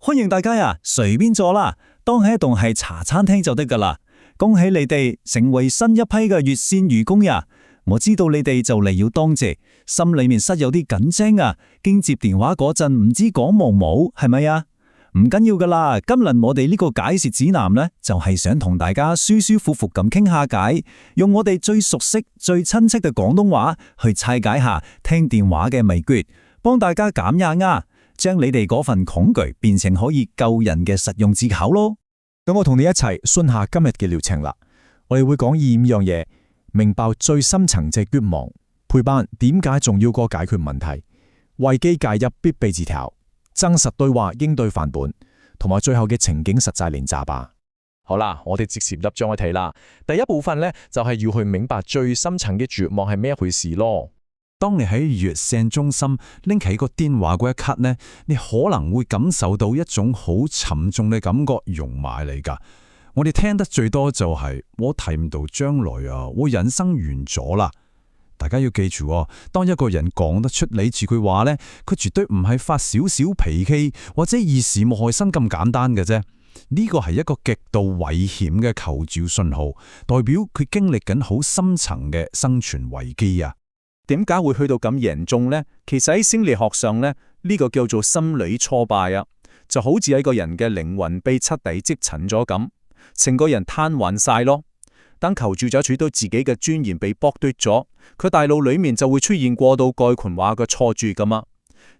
歡迎大家呀，隨便坐啦，當係一棟係茶餐廳就得噶啦。恭喜你哋成為新一批嘅熱線義工呀！我知道你哋就嚟要當值，心裏面室有啲緊張啊，驚接電話嗰陣唔知講冇冇，係咪啊？唔緊要噶啦，今日我哋呢個解說指南呢，就係想同大家舒舒服服咁傾下偈，用我哋最熟悉、最親戚嘅廣東話去拆解下聽電話嘅秘訣，幫大家減壓啊！將你哋嗰份恐懼變成可以救人嘅實用技巧咯。咁我同你一齊順下今日嘅療程啦。我哋會講5樣嘢，明白最深層次絕望，陪伴點解重要過解決問題，危機介入必備字條，真實對話應對範本，同埋最後嘅情景實際練習吧。好啦，我哋直接入章去睇啦。第一部分呢，就係要去明白最深層嘅絕望係咩一回事咯。當你喺熱線中心拎起個電話嗰一刻呢，你可能會感受到一種好沉重嘅感覺湧埋嚟噶。我哋聽得最多就係我睇唔到將來啊，我人生完咗啦。大家要記住喎，當一個人講得出你這句話呢，佢絕對唔係發少少脾氣或者一時冇開心咁簡單嘅啫。呢個係一個極度危險嘅求救信號，代表佢經歷緊好深層嘅生存危機啊。點解會去到咁嚴重呢？其實喺心理學上呢，呢個叫做心理挫敗啊，就好似一個人嘅靈魂被徹底擊沉咗咁，成個人癱瘓晒咯。當求助者處到自己嘅尊嚴被剝奪咗，佢大腦裏面就會出現過度概括化嘅錯覺噶嘛。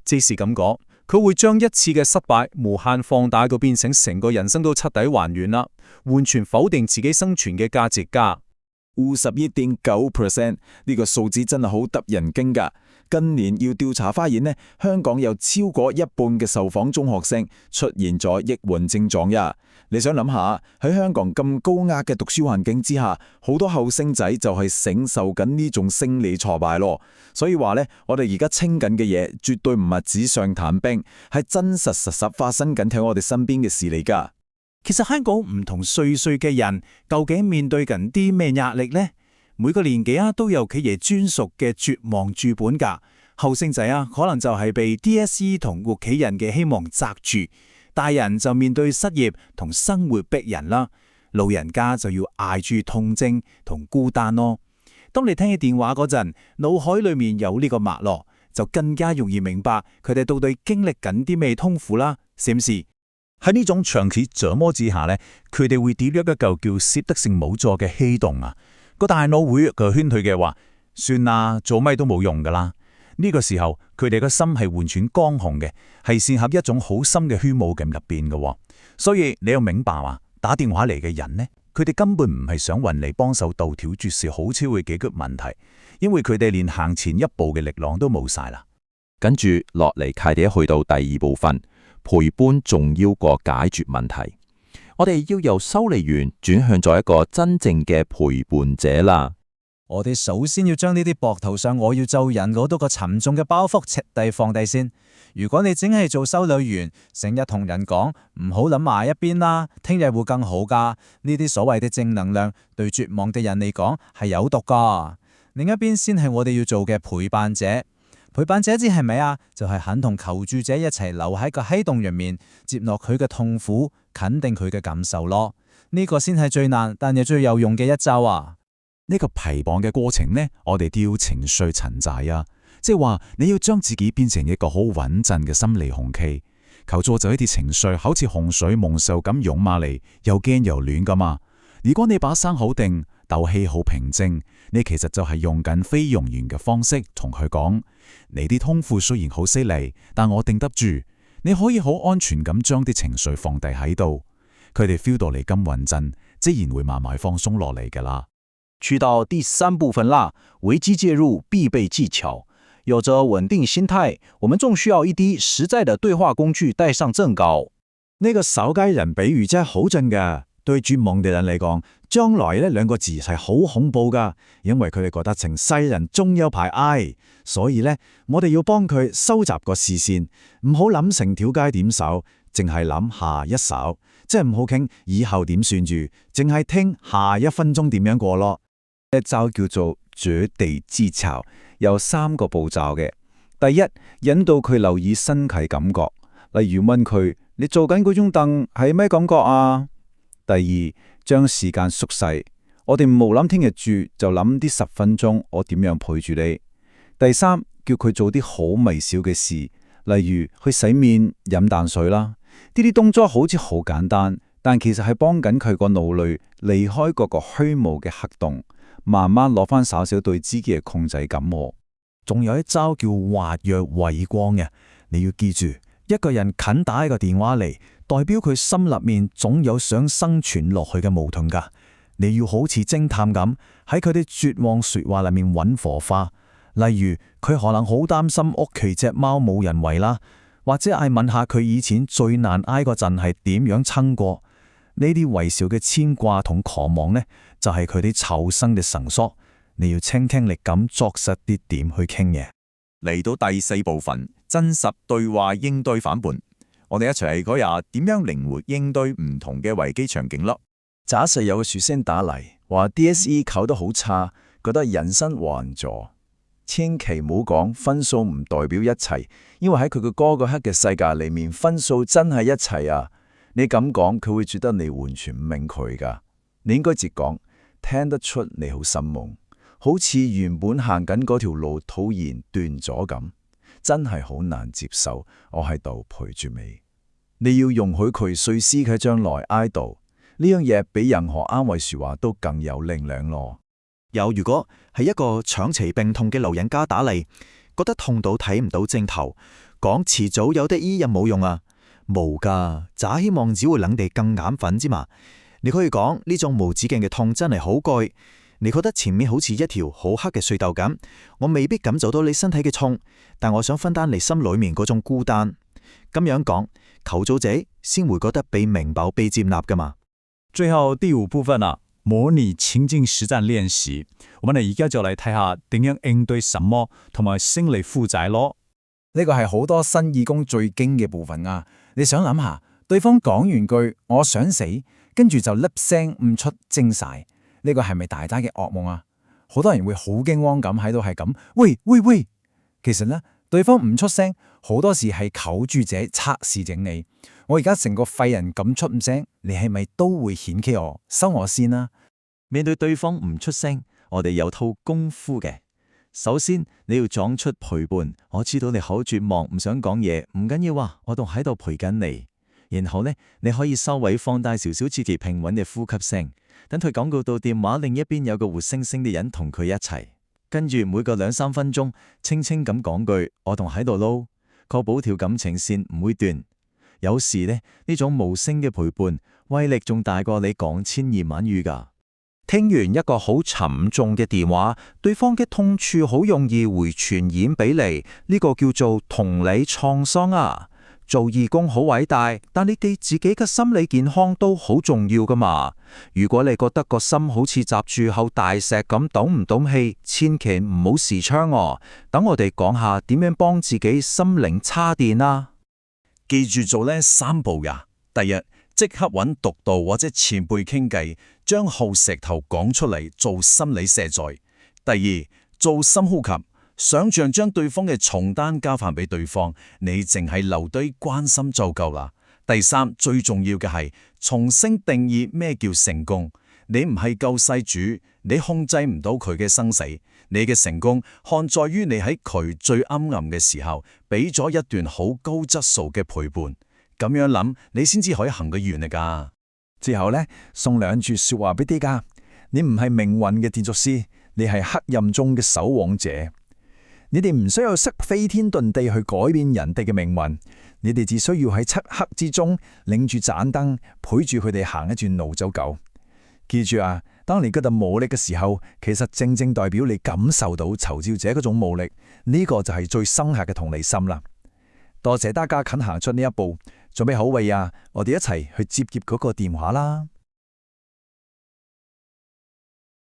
即是咁講，佢會將一次嘅失敗無限放大到變成成個人生都徹底還原啦，完全否定自己生存嘅價值噶。51.9%呢個數字真係好得人驚噶。近年要調查發現呢，香港有超過一半嘅受訪中學生出現咗抑鬱症狀呀。你想諗下，喺香港咁高壓嘅讀書環境之下，好多後生仔就係承受緊呢種心理挫敗咯。所以話呢，我哋而家清緊嘅嘢絕對唔係紙上談兵，係真實實發生緊喺我哋身邊嘅事嚟噶。其實香港唔同歲嘅人究竟面對緊啲咩壓力呢？每個年紀都有佢哋專屬嘅絕望劇本噶。後生仔可能就係被 DSE 同屋企人嘅希望窒住，大人就面對失業同生活逼人啦，老人家就要捱住痛症同孤單咯。當你聽起電話嗰陣，腦海裏面有呢個脈絡，就更加容易明白佢哋到底經歷緊啲咩痛苦啦，是唔是？喺呢種長期折磨之下呢，佢哋會跌入一嚿叫攝得性無助嘅黑洞啊！個大腦會佢勸佢嘅話，算啦，做咩都冇用噶啦。呢個時候，佢哋個心係完全乾紅嘅，係陷入一種好深嘅虛無感入邊嘅。所以你要明白話，打電話嚟嘅人呢，佢哋根本唔係想揾你幫手導條絕事好超會解決問題，因為佢哋連行前一步嘅力量都冇晒啦。跟住落嚟，契哋去到第2部分。陪伴重要過解決問題，我哋要由修理員轉向咗一個真正嘅陪伴者啦。我哋首先要將呢啲膊頭上我要救人嗰度個沉重嘅包袱徹底放低先。如果你淨係做修理員，成日同人講唔好諗埋一邊啦，聽日會更好噶，呢啲所謂嘅正能量對絕望嘅人嚟講係有毒噶。另一邊先係我哋要做嘅陪伴者。陪伴者指係咪啊？就係肯同求助者一齊留喺個黑洞入面，接納佢嘅痛苦，肯定佢嘅感受咯。呢個先係最難，但係最有用嘅一招啊！呢個陪伴嘅過程呢，我哋都要情緒承載啊，即係話你要將自己變成一個好穩陣嘅心理紅旗。求助就一啲情緒好似洪水猛獸咁湧埋嚟，又驚又亂噶嘛。如果你把聲好定，鬥氣好平靜，你其實就係用緊非用完嘅方式同佢講，你啲痛苦雖然好犀利，但我頂得住。你可以好安全咁將啲情緒放低喺度，佢哋 feel 到你咁穩陣，自然會慢慢放鬆落嚟噶啦。去到第3部分啦，危機介入必備技巧。有着穩定心態，我們仲需要一啲實在的對話工具帶上陣稿。呢個手機人比喻真係好準㗎。對絕望嘅人嚟講，將來呢2個字係好恐怖噶，因為佢哋覺得成世人終有排挨，所以呢，我哋要幫佢收集個視線，唔好諗成條街點守，淨係諗下一手，即係唔好傾以後點算住，淨係聽下1分鐘點樣過咯。一招叫做絕地之潮，有3個步驟嘅。第一，引導佢留意身體感覺，例如問佢你做緊嗰張凳係咩感覺啊？第二，將時間縮細，我哋冇諗聽日住，就諗啲10分鐘我點樣陪住你。第三，叫佢做啲好微小嘅事，例如去洗面、飲啖水啦。呢啲動作好似好簡單，但其實係幫緊佢個腦裏離開嗰個虛無嘅黑洞，慢慢攞翻少少對自己嘅控制感。仲有一招叫滑若遺光嘅，你要記住，一個人近打一個電話嚟，代表佢心入面總有想生存落去嘅矛盾噶。你要好似偵探咁喺佢哋絕望說話裏面揾火花。例如佢可能好擔心屋企隻貓冇人餵啦，或者嗌問下佢以前最難挨嗰陣係點樣撐過。呢啲微小嘅牽掛同渴望呢，就係佢哋求生嘅繩索。你要傾聽力咁作實啲點去傾嘢。嚟到第4部分，真實對話應對反叛。我哋一齊講下點樣靈活應對唔同嘅危機場景咯。假設有個學生打嚟，話 DSE 考得好差，覺得人生完咗。千祈唔好講分數唔代表一切，因為喺佢嘅嗰個黑嘅世界裏面，分數真係一切啊！你咁講，佢會覺得你完全唔明佢噶。你應該直講，聽得出你好失望，好似原本行緊嗰條路突然斷咗咁，真係好難接受。我喺度陪住你，你要容許佢碎屍嘅將來哀悼，呢樣嘢比任何安慰說話都更有力量咯。如果係一個長期病痛嘅老人家打嚟，覺得痛到睇唔到盡頭，講遲早有得醫有冇用啊？冇噶，假希望只會令你更眼瞓之嘛。你可以講呢種無止境嘅痛真係好攰，你覺得前面好似一條好黑嘅隧道咁，我未必感受到你身體嘅痛，但我想分擔你心裏面嗰種孤單。咁樣講，求助者先會覺得被明白、被接納噶嘛。最後第5部分啊，模擬情境實戰練習。我哋而家就嚟睇下點樣應對什麼同埋心理負債咯。呢個係好多新義工最驚嘅部分啊！你想諗下，對方講完句我想死，跟住就粒聲唔出精晒，呢個係咪大家嘅噩夢啊？好多人會好驚慌咁喺度係咁，喂喂喂！其實呢，對方唔出聲，好多時係求助者測試整你。我而家成個廢人咁出唔聲，你係咪都會嫌棄我收我先啊？面對對方唔出聲，我哋有套功夫嘅。首先你要講出陪伴，我知道你好絕望，唔想講嘢，唔緊要啊，我都喺度陪緊你。然後呢，你可以稍微放大少少自己平穩嘅呼吸聲，等佢感覺到電話另一邊有個活生生嘅人同佢一齊。跟住每個2-3分鐘，輕輕咁講句我同喺度撈，確保條感情線唔會斷。有時呢種無聲嘅陪伴，威力仲大過你講千言萬語噶。聽完一個好沉重嘅電話，對方嘅痛處好容易會傳染俾你，呢個叫做同理創傷啊。做義工好偉大，但你哋自己嘅心理健康都好重要噶嘛。如果你覺得個心好似閘住口大石咁唞唔到氣，千祈唔好視窗哦。等我哋講下點樣幫自己心靈叉電啊。記住做呢3步呀。第一，即刻揾獨道或者前輩傾偈，將好石頭講出嚟做心理卸載。第二，做深呼吸，想象將對方嘅重擔交翻俾對方，你淨係留低關心就夠啦。第三，最重要嘅係重新定義咩叫成功。你唔係救世主，你控制唔到佢嘅生死。你嘅成功看在於你喺佢最陰暗嘅時候，俾咗一段好高質素嘅陪伴。咁樣諗，你先至可以行得遠嚟噶。之後呢，送2句說話俾大家。你唔係命運嘅建築師，你係黑暗中嘅守望者。你哋唔需要識飛天遁地去改變人哋嘅命運，你哋只需要喺漆黑之中領住盞燈，陪住佢哋行一段路就夠。記住啊，當你覺得無力嘅時候，其實正正代表你感受到籌照者嗰種無力，呢個就係最深刻嘅同理心啦。多謝大家肯行出呢一步，準備好未啊？我哋一齊去接嗰個電話啦。